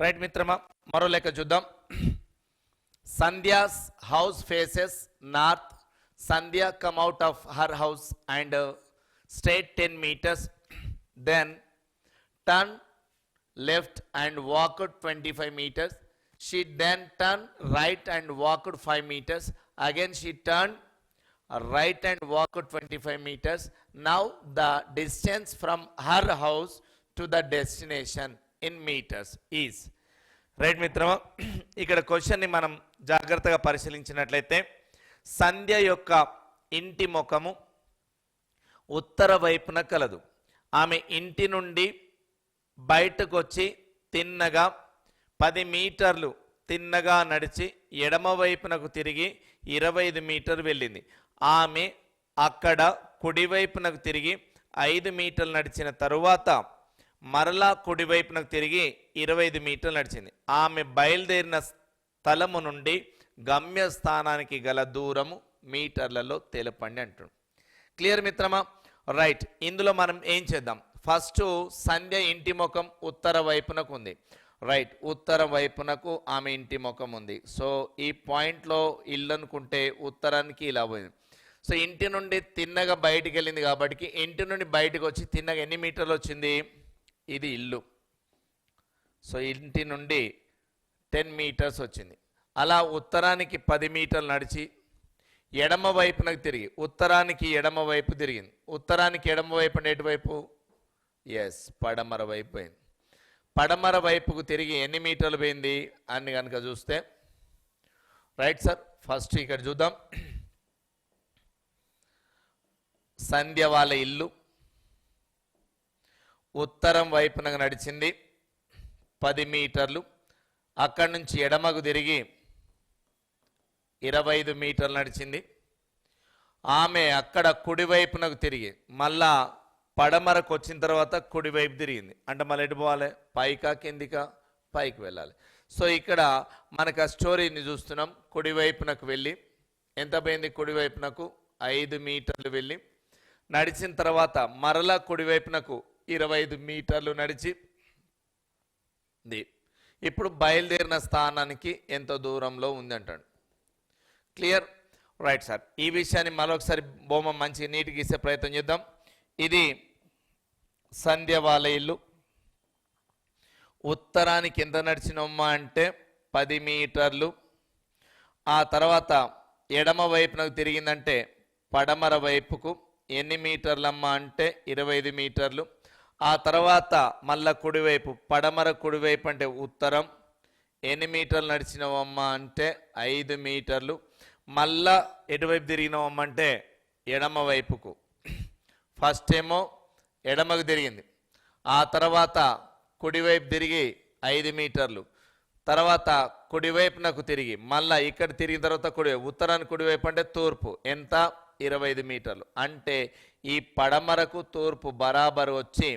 Right మిత్రమా, మరో లెక్క చూద్దాం. Sandhya's house faces north. Sandhya come out of her house and straight 10 meters, then turn left and walked 25 meters. She then turned right and walked 5 meters. Again she turned right and walked 25 meters. Now the distance from her house to the destination in meters is. Right మిత్రమా, ఇక్కడ క్వశ్చన్ని మనం జాగ్రత్తగా పరిశీలించినట్లయితే సంధ్య యొక్క ఇంటి ముఖము ఉత్తర వైపున కలదు. ఆమె ఇంటి నుండి బయటకు వచ్చి తిన్నగా 10 మీటర్లు తిన్నగా నడిచి ఎడమ వైపునకు తిరిగి 25 మీటర్లు వెళ్ళింది. ఆమె అక్కడ కుడివైపునకు తిరిగి 5 మీటర్లు నడిచిన తరువాత మరలా కుడివైపునకు తిరిగి 25 మీటర్లు నడిచింది. ఆమె బయలుదేరిన స్థలము నుండి గమ్యస్థానానికి గల దూరము మీటర్లలో తెలపండి అంటుంది. క్లియర్ మిత్రమా? రైట్. ఇందులో మనం ఏం చేద్దాం? ఫస్ట్ సంధ్య ఇంటి ముఖం ఉత్తర వైపునకు ఉంది. రైట్, ఉత్తర వైపునకు ఆమె ఇంటి ముఖం ఉంది. సో ఈ పాయింట్లో ఇల్లు అనుకుంటే ఉత్తరానికి ఇలా పోయింది. సో ఇంటి నుండి తిన్నగా బయటికి వెళ్ళింది కాబట్టి ఇంటి నుండి బయటకు వచ్చి తిన్నగా ఎన్ని మీటర్లు వచ్చింది? ఇది ఇల్లు. సో ఇంటి నుండి 10 మీటర్స్ వచ్చింది. అలా ఉత్తరానికి 10 మీటర్లు నడిచి ఎడమ వైపునకు తిరిగి ఉత్తరానికి ఎడమ వైపు తిరిగింది. ఉత్తరానికి ఎడమ వైపు అంటే ఎటువైపు? ఎస్, పడమర వైపు పోయింది. పడమర వైపుకు తిరిగి ఎన్ని మీటర్లు పోయింది అని కనుక చూస్తే, రైట్ సార్, ఫస్ట్ ఇక్కడ చూద్దాం. సంధ్య వాళ్ళ ఇల్లు ఉత్తరం వైపునకు నడిచింది 10 మీటర్లు. అక్కడి నుంచి ఎడమకు తిరిగి 25 మీటర్లు నడిచింది. ఆమె అక్కడ కుడివైపునకు తిరిగి మళ్ళా పడమరకు వచ్చిన తర్వాత కుడివైపు తిరిగింది. అంటే మళ్ళీ ఎటు పోవాలి? పైకా కిందికా? పైకి వెళ్ళాలి. సో ఇక్కడ మనకు ఆ స్టోరీని చూస్తున్నాం. కుడివైపునకు వెళ్ళి ఎంత పోయింది? కుడివైపునకు 5 మీటర్లు వెళ్ళి నడిచిన తర్వాత మరలా కుడివైపునకు 25 మీటర్లు నడిచి ఇప్పుడు బయలుదేరిన స్థానానికి ఎంత దూరంలో ఉంది అంటాడు. క్లియర్? Right sir. ఈ విషయాన్ని మరొకసారి బొమ్మ మంచి నీట్గా గీసే ప్రయత్నం చేద్దాం. ఇది సంధ్య వాళ్ళ ఇల్లు. ఉత్తరానికి ఎంత నడిచినమ్మా అంటే 10 మీటర్లు. ఆ తర్వాత ఎడమ వైపునకు తిరిగిందంటే పడమర వైపుకు ఎన్ని మీటర్లమ్మా అంటే 25 మీటర్లు. ఆ తర్వాత మళ్ళా కుడివైపు పడమర కుడివైపు అంటే ఉత్తరం ఎన్ని మీటర్లు నడిచినవమ్మా అంటే 5 మీటర్లు. మళ్ళా ఎటువైపు తిరిగినవమ్మా అంటే ఎడమ వైపుకు. ఫస్ట్ ఏమో ఎడమకు తిరిగింది, ఆ తర్వాత కుడివైపు తిరిగి 5 మీటర్లు, తర్వాత కుడివైపునకు తిరిగి మళ్ళా ఇక్కడ తిరిగిన తర్వాత కుడివైపు ఉత్తరానికి కుడివైపు అంటే తూర్పు ఎంత? 25 మీటర్లు. అంటే ఈ పడమరకు తూర్పు బరాబరు వచ్చి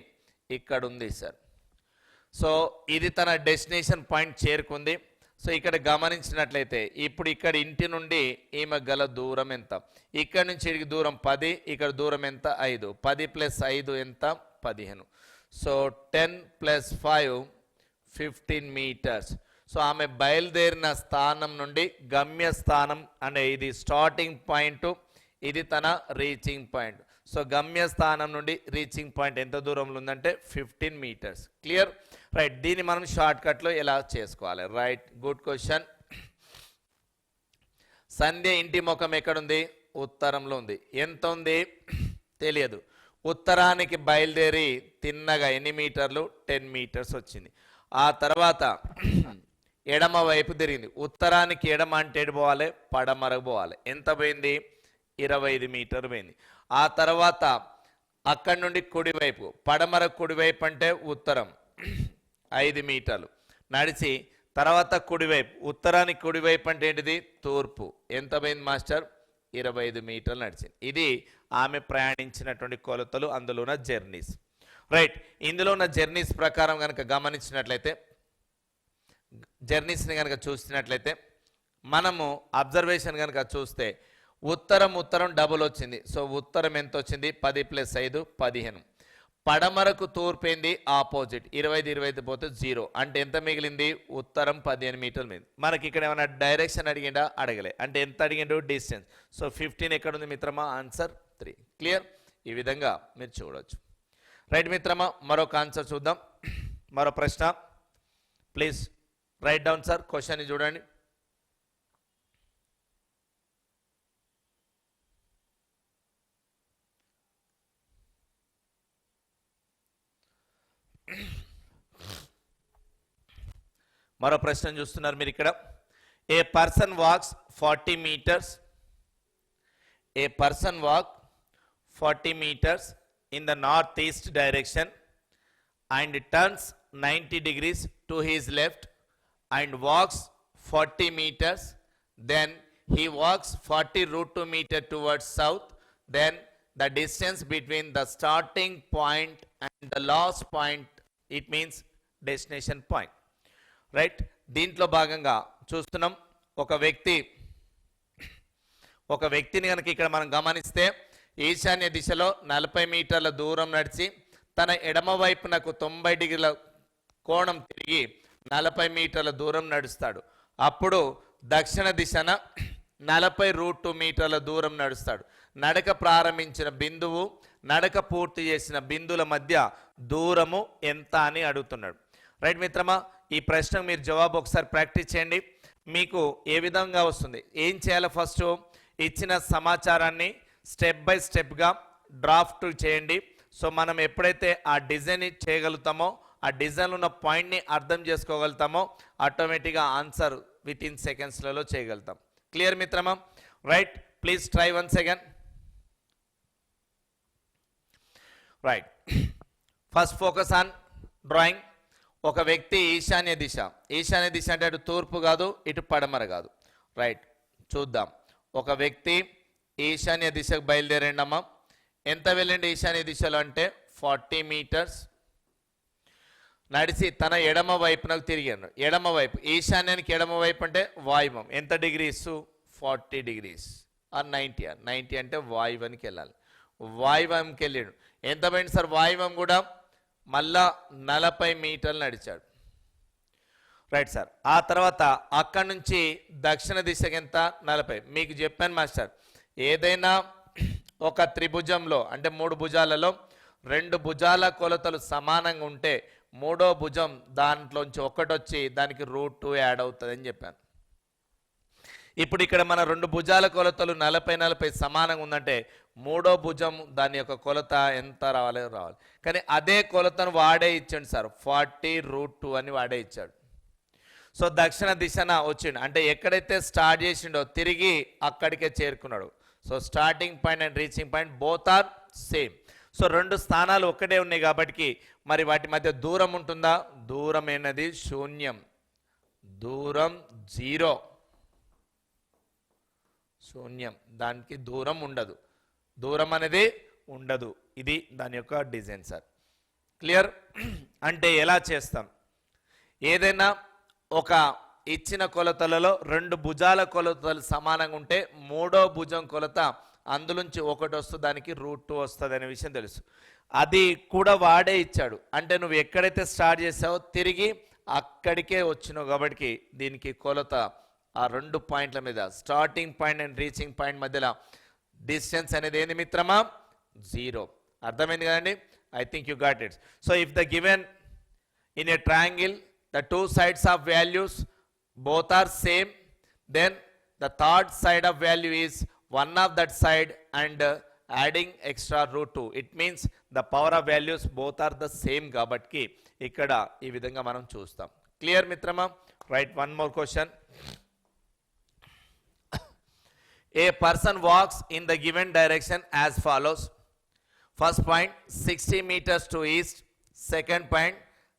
ఇక్కడ ఉంది సార్. సో ఇది తన డెస్టినేషన్ పాయింట్ చేరుకుంది. సో ఇక్కడ గమనించినట్లయితే ఇప్పుడు ఇక్కడ ఇంటి నుండి ఈమె గల దూరం ఎంత? ఇక్కడ నుంచి ఇక్కడికి దూరం 10, ఇక్కడ దూరం ఎంత? 5. 10 + 5 ఎంత? 15. So 10 + 5 15 metres. సో ఆమె బయలుదేరిన స్థానం నుండి గమ్య స్థానం అంటే ఇది స్టార్టింగ్ పాయింట్, ఇది తన రీచింగ్ పాయింట్. సో గమ్యస్థానం నుండి రీచింగ్ పాయింట్ ఎంత దూరంలో ఉందంటే 15 మీటర్స్. క్లియర్? రైట్. దీన్ని మనం షార్ట్ కట్లో ఎలా చేసుకోవాలి? Right, good question. సంధ్య ఇంటి ముఖం ఎక్కడుంది? ఉత్తరంలో ఉంది. ఎంత ఉంది? తెలియదు. ఉత్తరానికి బయలుదేరి తిన్నగా ఎన్ని మీటర్లు? 10 మీటర్స్ వచ్చింది. ఆ తర్వాత ఎడమ వైపు తిరిగింది. ఉత్తరానికి ఎడమ అంటే ఎటు పోవాలి? పడమరకు పోవాలి. ఎంత పోయింది? 25 మీటర్లు పోయింది. ఆ తర్వాత అక్కడి నుండి కుడివైపు పడమర కుడివైపు అంటే ఉత్తరం 5 మీటర్లు నడిచి తర్వాత కుడివైపు ఉత్తరానికి కుడివైపు అంటే ఏంటిది? తూర్పు. ఎంత పోయింది మాస్టర్? 25 మీటర్లు నడిచింది. ఇది ఆమె ప్రయాణించినటువంటి కొలతలు, అందులో ఉన్న జర్నీస్. రైట్. ఇందులో ఉన్న జర్నీస్ ప్రకారం కనుక గమనించినట్లయితే, జర్నీస్ని కనుక చూసినట్లయితే మనము అబ్జర్వేషన్ కనుక చూస్తే ఉత్తరం డబుల్ వచ్చింది. సో ఉత్తరం ఎంత వచ్చింది? 10 + 5 15. పడమరకు తూర్పేంది ఆపోజిట్ 25 పోతే 0 అంటే ఎంత మిగిలింది ఉత్తరం 15 మీటర్ల మీద. మనకి ఇక్కడ ఏమైనా డైరెక్షన్ అడిగిండా అడగలే అంటే ఎంత అడిగిండు డిస్టెన్స్. సో 15 ఎక్కడ ఉంది మిత్రమా ఆన్సర్ 3. క్లియర్ ఈ విధంగా మీరు చూడవచ్చు. రైట్ మిత్రమా మరొక ఆన్సర్ చూద్దాం. మరో ప్రశ్న please write down sir question చూడండి. మరో ప్రశ్న చూస్తున్నారు మీరు ఇక్కడ. A person walks 40 meters in the northeast direction and turns 90 degrees to his left and walks 40 meters, then he walks 40 root 2 meter towards south, then the distance between the starting point and the last point, it means destination point. Right దీంట్లో భాగంగా చూస్తున్నాం ఒక వ్యక్తిని కనుక ఇక్కడ మనం గమనిస్తే ఈశాన్య దిశలో 40 మీటర్ల దూరం నడిచి తన ఎడమ వైపునకు 90 డిగ్రీల కోణం తిరిగి 40 మీటర్ల దూరం నడుస్తాడు. అప్పుడు దక్షిణ దిశన 40 రూట్ 2 మీటర్ల దూరం నడుస్తాడు. నడక ప్రారంభించిన బిందువు నడక పూర్తి చేసిన బిందువుల మధ్య దూరము ఎంత అని అడుగుతున్నాడు. రైట్ మిత్రమా ఈ ప్రశ్నకు మీరు జవాబు ఒకసారి ప్రాక్టీస్ చేయండి. మీకు ఏ విధంగా వస్తుంది ఏం చేయాలి ఫస్ట్ ఇచ్చిన సమాచారాన్ని స్టెప్ బై స్టెప్గా డ్రాఫ్ట్ చేయండి. సో మనం ఎప్పుడైతే ఆ డిజైన్ చేయగలుగుతామో ఆ డిజైన్ ఉన్న పాయింట్ని అర్థం చేసుకోగలుగుతామో ఆటోమేటిక్గా ఆన్సర్ విత్ ఇన్ సెకండ్స్లలో చేయగలుగుతాం. క్లియర్ మిత్రమా right please try once again. Right first focus on drawing. ఒక వ్యక్తి ఈశాన్య దిశ అంటే అటు తూర్పు కాదు ఇటు పడమర కాదు. రైట్ చూద్దాం. ఒక వ్యక్తి ఈశాన్య దిశకు బయలుదేరండమ్మా. ఎంత వెళ్ళండి ఈశాన్య దిశలో అంటే 40 మీటర్స్ నడిచి తన ఎడమ వైపునకు తిరిగాడు. ఎడమ వైపు ఈశాన్యానికి ఎడమ వైపు అంటే వాయువం ఎంత డిగ్రీస్ 40 డిగ్రీస్ ఆర్ 90 అంటే వాయువానికి వెళ్ళాలి. వాయువంకి వెళ్ళాడు. ఎంత పోయింది సార్ వాయువం కూడా మళ్ళా 40 మీటర్లు నడిచాడు. Right sir. ఆ తర్వాత అక్కడి నుంచి దక్షిణ దిశకి ఎంత 40. మీకు చెప్పాను మాస్టర్ ఏదైనా ఒక త్రిభుజంలో అంటే 3 భుజాలలో 2 భుజాల కొలతలు సమానంగా ఉంటే మూడో భుజం దాంట్లోంచి ఒకటి వచ్చి దానికి రూట్ 2 యాడ్ అవుతుంది అని చెప్పాను. ఇప్పుడు ఇక్కడ మన 2 భుజాల కొలతలు 40 సమానంగా ఉందంటే మూడో భుజం దాని యొక్క కొలత ఎంత రావాలి. కానీ అదే కొలతను వాడే ఇచ్చాడు సార్ 40 రూట్ 2 అని వాడే ఇచ్చాడు. సో దక్షిణ దిశన వచ్చిండు అంటే ఎక్కడైతే స్టార్ట్ చేసిండో తిరిగి అక్కడికే చేరుకున్నాడు. So starting point and reaching point both are same. So 2 స్థానాలు ఒక్కటే ఉన్నాయి కాబట్టి మరి వాటి మధ్య దూరం ఉంటుందా? దూరం అనేది శూన్యం. దూరం 0 శూన్యం. దానికి దూరం ఉండదు. దూరం అనేది ఉండదు. ఇది దాని యొక్క డిజైన్ సార్. క్లియర్ అంటే ఎలా చేస్తాం ఏదైనా ఒక ఇచ్చిన కొలతలలో 2 భుజాల కొలతలు సమానంగా ఉంటే మూడో భుజం కొలత అందులోంచి ఒకటి వస్తుంది దానికి రూట్ 2 వస్తుంది అనే విషయం తెలుసు. అది కూడా వాడే ఇచ్చాడు. అంటే నువ్వు ఎక్కడైతే స్టార్ట్ చేసావో తిరిగి అక్కడికే వచ్చినావు కాబట్టి దీనికి కొలత ఆ 2 పాయింట్ల మీద starting point and reaching point మధ్యలో డిస్టెన్స్ అనేది ఏంది మిత్రమా 0. అర్థమైంది కదండి. I think you got it. So if the given in a triangle the 2 sides of values both are same, then the third side of value is one of that side and adding extra root 2. It means the power of values both are the same కాబట్టి ఇక్కడ ఈ విధంగా మనం చూస్తాం. Clear మిత్రమా right. One more question. A person walks in the given direction as follows. First point 60 meters to east, second point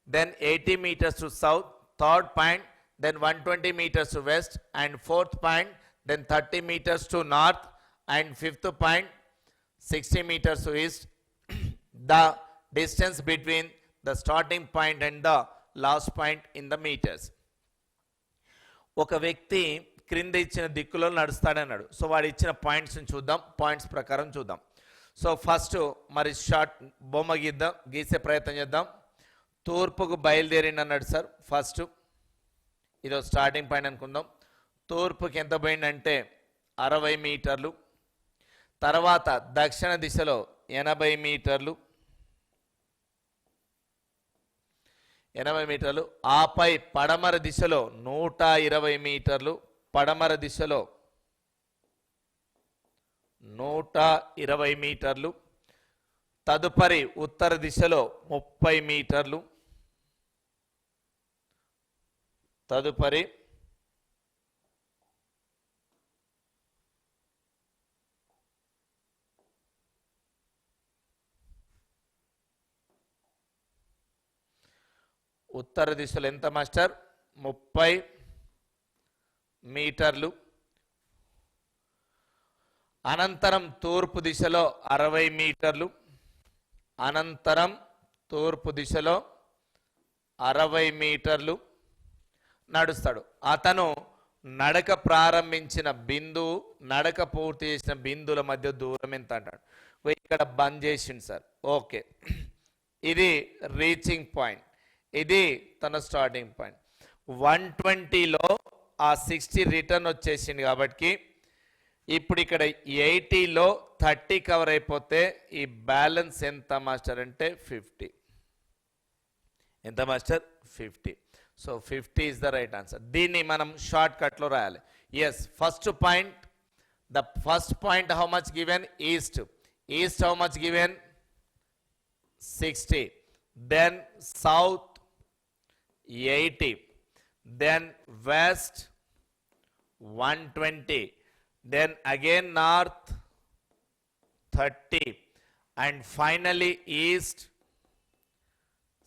then 80 meters to south, third point then 120 meters to west, and fourth point then 30 meters to north, and fifth point 60 meters to east. The distance between the starting point and the last point in the meters. ఒక వ్యక్తి క్రింద ఇచ్చిన దిక్కులో నడుస్తాడన్నాడు. So వాడు ఇచ్చిన పాయింట్స్ని చూద్దాం. Points ప్రకారం చూద్దాం. సో ఫస్ట్ మరి షార్ట్ బొమ్మ గీసే ప్రయత్నం చేద్దాం. తూర్పుకు బయలుదేరిండి అన్నాడు సార్. ఫస్ట్ ఇదో స్టార్టింగ్ పాయింట్ అనుకుందాం. తూర్పుకి ఎంత పోయిందంటే 60 మీటర్లు. తర్వాత దక్షిణ దిశలో 80 మీటర్లు, 80 మీటర్లు. ఆపై పడమర దిశలో 120 మీటర్లు, పడమర దిశలో 120 మీటర్లు. తదుపరి ఉత్తర దిశలో 30 మీటర్లు. తదుపరి ఉత్తర దిశలో ఎంత మాస్టర్? 30 మీటర్లు. అనంతరం తూర్పు దిశలో 60 మీటర్లు. అనంతరం తూర్పు దిశలో 60 మీటర్లు నడుస్తాడు. అతను నడక ప్రారంభించిన బిందువు, నడక పూర్తి చేసిన బిందువుల మధ్య దూరం ఎంత అంటాడు. ఇక్కడ బంద్ చేసిండు సార్. ఓకే, ఇది రీచింగ్ పాయింట్, ఇది తన స్టార్టింగ్ పాయింట్. 120లో ఆ 60 రిటర్న్ వచ్చేసింది కాబట్టి ఇప్పుడు ఇక్కడ 80లో 30 కవర్ అయిపోతే ఈ బ్యాలెన్స్ ఎంత మాస్టర్ అంటే 50. ఎంత master? 50. So 50 is the right answer. దీన్ని మనం షార్ట్ కట్లో రాయాలి. Yes, first point, the first point how much given? East. East how much given? 60. Then south 80. then west 120, then again north 30, and finally east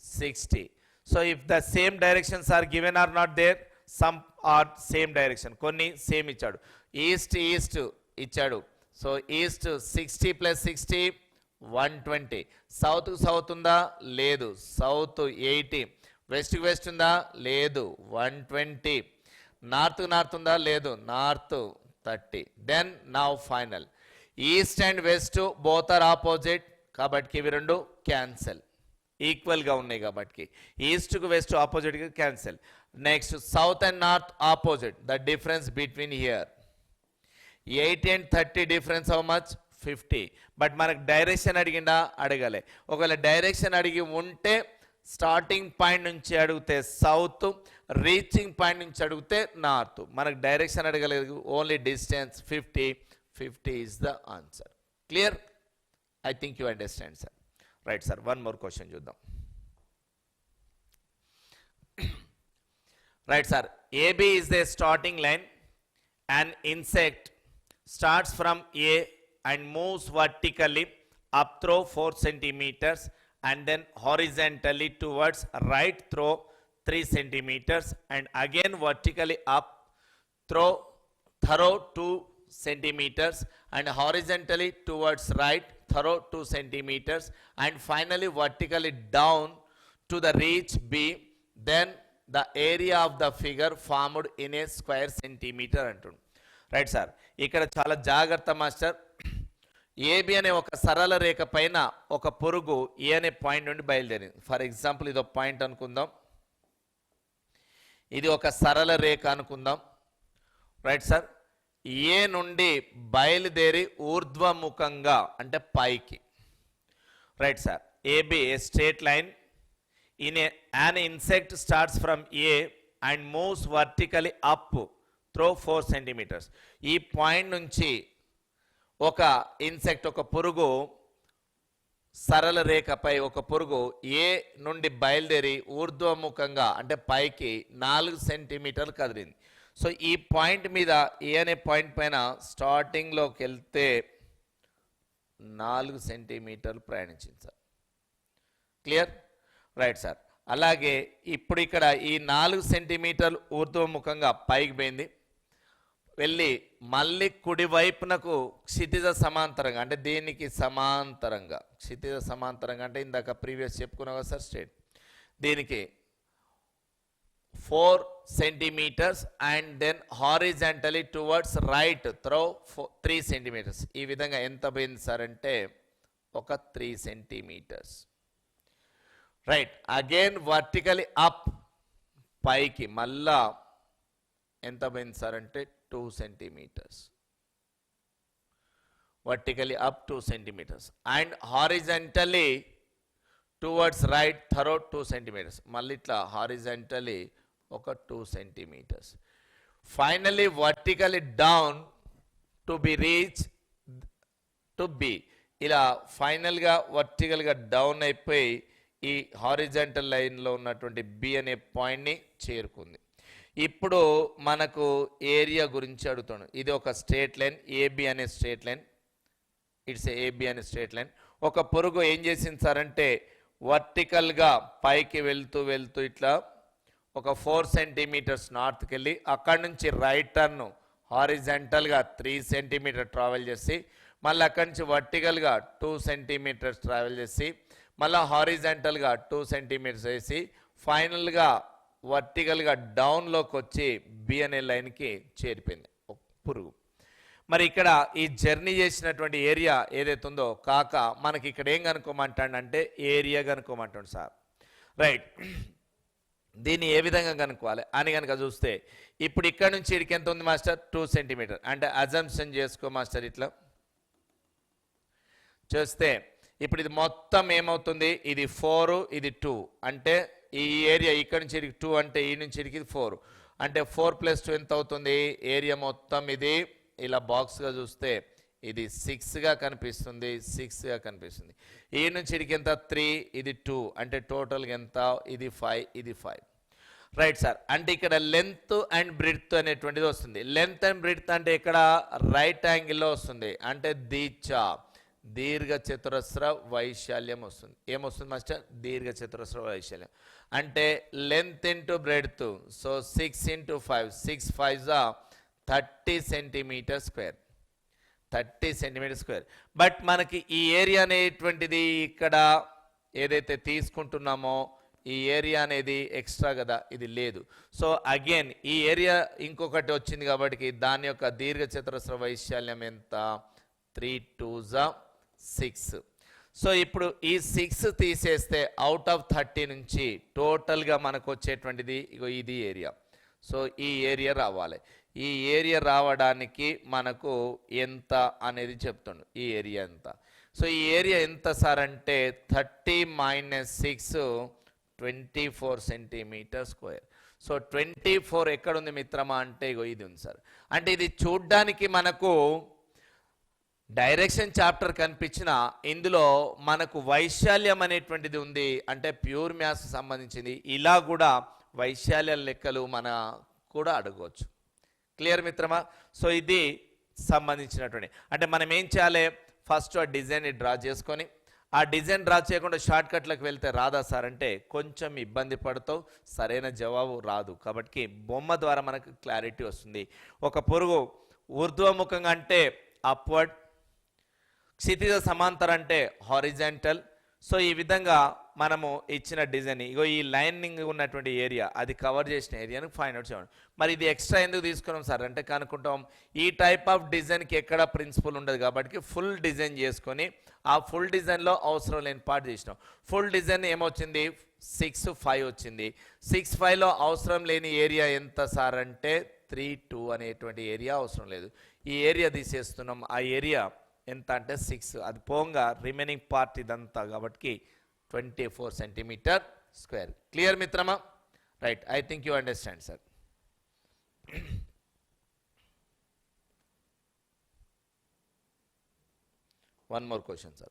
60. So if the same directions are given or not there, some are same direction, konni same ichadu. East ichadu, so east 60 plus 60 120. South కు south unda ledu, south 80. West west ఉందా? లేదు, 120. North ఉందా? లేదు, north 30. Then now final east and west both are opposite కాబట్టి ఇవి రెండు cancel, ఈక్వల్గా ఉన్నాయి కాబట్టి ఈస్ట్కు వెస్ట్ ఆపోజిట్గా cancel. Next south and north opposite, the difference between here 80 and 30 difference how much? 50. But మనకు డైరెక్షన్ అడిగిందా? అడగలే. ఒకవేళ డైరెక్షన్ అడిగి ఉంటే స్టార్టింగ్ పాయింట్ నుంచి అడిగితే సౌత్, రీచింగ్ పాయింట్ నుంచి అడిగితే నార్త్. మనకు డైరెక్షన్ అడగలేదు, only distance 50. 50 is the answer. Clear? I think you understand sir. Right sir, one more question చూద్దాం. Right sir, AB is the starting line. An insect starts from A and moves vertically up through 4 centimeters and then horizontally towards right through 3 centimeters and again vertically up through 2 centimeters and horizontally towards right through 2 centimeters and finally vertically down to the reach B, then the area of the figure formed in a square centimeter అంటుంది. Right sir, ఇక్కడ చాలా జాగ్రత్త master. AB అనే ఒక సరళ రేఖ పైన ఒక పొరుగు ఏ అనే పాయింట్ నుండి బయలుదేరింది. ఫర్ ఎగ్జాంపుల్ ఇది ఒక పాయింట్ అనుకుందాం, ఇది ఒక సరళ రేఖ అనుకుందాం. రైట్ సార్, ఏ నుండి బయలుదేరి ఊర్ధ్వముఖంగా అంటే పైకి. Right sir, AB a straight line in an insect starts from A and moves vertically up through 4 centimeters. ఈ పాయింట్ నుంచి ఒక ఇన్సెక్ట్, ఒక పురుగు సరళ రేఖపై ఒక పురుగు ఏ నుండి బయలుదేరి ఊర్ధ్వముఖంగా అంటే పైకి 4 సెంటీమీటర్లు కదిలింది. సో ఈ పాయింట్ మీద ఏ అనే పాయింట్ పైన స్టార్టింగ్లోకి వెళ్తే 4 సెంటీమీటర్లు ప్రయాణించింది సార్. క్లియర్? Right sir. అలాగే ఇప్పుడు ఇక్కడ ఈ 4 సెంటీమీటర్లు ఊర్ధ్వముఖంగా పైకి పోయింది, వెళ్ళి మళ్ళీ కుడివైపునకు క్షితిజ సమాంతరంగా అంటే దీనికి సమాంతరంగా, క్షితిజ సమాంతరంగా అంటే ఇందాక ప్రీవియస్ చెప్పుకున్నాం కదా సార్ స్ట్రేట్, దీనికి 4 centimeters and then horizontally towards right through 3 centimeters. ఈ విధంగా ఎంత పోయింది సార్ అంటే ఒక 3 centimeters. Right, again vertically up, పైకి మళ్ళా ఎంత పోయింది సార్ అంటే 2 centimeters. Vertically up 2 centimeters and horizontally towards right through 2 centimeters. మళ్ళీ ఇట్లా హారిజంటలీ ఒక 2 centimeters. Finally vertically down to B reach to B. ఇలా ఫైనల్గా వర్టికల్గా డౌన్ అయిపోయి ఈ హారిజంటల్ లైన్లో ఉన్నటువంటి బి అనే పాయింట్ని చేరుకుంది. ఇప్పుడు మనకు ఏరియా గురించి అడుగుతాను. ఇది ఒక స్ట్రేట్ లైన్, ఏబి అనే స్ట్రేట్ లైన్. ఇట్స్ ఏబి అనే స్ట్రేట్ లైన్. ఒక పొరుగు ఏం చేసింది సార్ అంటే వర్టికల్గా పైకి వెళ్తూ వెళ్తూ ఇట్లా ఒక 4 సెంటీమీటర్స్ నార్త్కి వెళ్ళి అక్కడి నుంచి రైట్ టర్న్ హారిజంటల్గా 3 సెంటీమీటర్ ట్రావెల్ చేసి మళ్ళీ అక్కడి నుంచి వర్టికల్గా 2 సెంటీమీటర్స్ ట్రావెల్ చేసి మళ్ళీ హారిజంటల్గా 2 సెంటీమీటర్స్ వేసి ఫైనల్గా వర్టికల్గా డౌన్లోకి వచ్చి బి అనే లైన్కి చేరిపోయింది పురుగు. మరి ఇక్కడ ఈ జర్నీ చేసినటువంటి ఏరియా ఏదైతే ఉందో కాక మనకి ఇక్కడ ఏం కనుక్కోమంటాడంటే ఏరియా కనుక్కోమంటాడు సార్. రైట్, దీన్ని ఏ విధంగా కనుక్కోవాలి అని కనుక చూస్తే ఇప్పుడు ఇక్కడ నుంచి ఇడికి ఎంత ఉంది మాస్టర్ 2 సెంటీమీటర్ అంటే అజంప్షన్ చేసుకో మాస్టర్. ఇట్లా చేస్తే ఇప్పుడు ఇది మొత్తం ఏమవుతుంది, ఇది 4 ఇది 2 అంటే ఈ ఏరియా ఇక్కడ నుంచి ఇడికి 2 అంటే ఈ నుంచి ఇడికి 4 అంటే 4 + 2 ఎంత అవుతుంది, ఏరియా మొత్తం ఇది ఇలా బాక్స్గా చూస్తే ఇది 6గా కనిపిస్తుంది, 6గా కనిపిస్తుంది. ఈ నుంచి ఇడికి ఎంత 3 ఇది 2 అంటే టోటల్గా ఎంత, ఇది 5 ఇది 5. రైట్ సార్, అంటే ఇక్కడ లెంత్ అండ్ బ్రిడ్త్ అనేటువంటిది వస్తుంది. లెంత్ అండ్ బ్రిడ్త్ అంటే ఇక్కడ రైట్ యాంగిల్లో వస్తుంది అంటే దీర్ఘ చతురస్ర వైశాల్యం వస్తుంది. ఏమొస్తుంది మాస్టర్, దీర్ఘ చతురస్ర వైశాల్యం అంటే length into breadth. So 6 × 5 6 5 30 centimetre square, 30 centimetre square. But మనకి ఈ ఏరియా అనేటువంటిది ఇక్కడ ఏదైతే తీసుకుంటున్నామో ఈ ఏరియా అనేది ఎక్స్ట్రా కదా, ఇది లేదు. సో అగైన్ ఈ ఏరియా ఇంకొకటి వచ్చింది కాబట్టి దాని యొక్క దీర్ఘ చతురస్ర వైశాల్యం ఎంత, 3 2 6. సో ఇప్పుడు ఈ 6 తీసేస్తే అవుట్ ఆఫ్ 30 నుంచి టోటల్గా మనకు వచ్చేటువంటిది ఇగో ఇది ఏరియా. సో ఈ ఏరియా రావాలి. ఈ ఏరియా రావడానికి మనకు ఎంత అనేది చెప్తుండు, ఈ ఏరియా ఎంత. సో ఈ ఏరియా ఎంత సార్ అంటే 30 - 6 24 సెంటీమీటర్ స్క్వేర్. సో 24 ఎక్కడుంది మిత్రమా అంటే ఇగో ఇది ఉంది సార్. అంటే ఇది చూడ్డానికి మనకు డైరెక్షన్ చాప్టర్ కనిపించిన ఇందులో మనకు వైశాల్యం అనేటువంటిది ఉంది అంటే ప్యూర్ మ్యాథ్స్ సంబంధించింది. ఇలా కూడా వైశాల్య లెక్కలు మన కూడా అడగవచ్చు. క్లియర్ మిత్రమా? సో ఇది సంబంధించినటువంటి అంటే మనం ఏం చేయాలి, ఫస్ట్ ఆ డిజైన్ని డ్రా చేసుకొని ఆ డిజైన్ డ్రా చేయకుండా షార్ట్ కట్లకు వెళ్తే రాదా సార్ అంటే కొంచెం ఇబ్బంది పడతావు, సరైన జవాబు రాదు. కాబట్టి బొమ్మ ద్వారా మనకు క్లారిటీ వస్తుంది. ఒక పురుగు ఊర్ధ్వముఖంగా అంటే అప్వర్డ్, క్షితిజ సమాంతర అంటే హారిజాంటల్. సో ఈ విధంగా మనము ఇచ్చిన డిజైన్ ఇగో ఈ లైనింగ్ ఉన్నటువంటి ఏరియా అది కవర్ చేసిన ఏరియాను ఫైండ్ అవుట్ చేయండి. మరి ఇది ఎక్స్ట్రా ఎందుకు తీసుకున్నాం సార్ అంటే కనుక్కుంటాం. ఈ టైప్ ఆఫ్ డిజైన్కి ఎక్కడ ప్రిన్సిపల్ ఉండదు కాబట్టి ఫుల్ డిజైన్ చేసుకొని ఆ ఫుల్ డిజైన్లో అవసరం లేని పార్ట్ చేసినాం. ఫుల్ డిజైన్ ఏమొచ్చింది 6 5 వచ్చింది. 6 5లో అవసరం లేని ఏరియా ఎంత సార్ అంటే 3 2 అనేటువంటి ఏరియా అవసరం లేదు. ఈ ఏరియా తీసేస్తున్నాం. ఆ ఏరియా ఎంత అంటే 6, అది పోంగా రిమైనింగ్ పార్ట్ ఇదంతా కాబట్టి 24 సెంటీమీటర్ స్క్వేర్. క్లియర్ మిత్రమా? Right, I think you understand sir. One more question sir.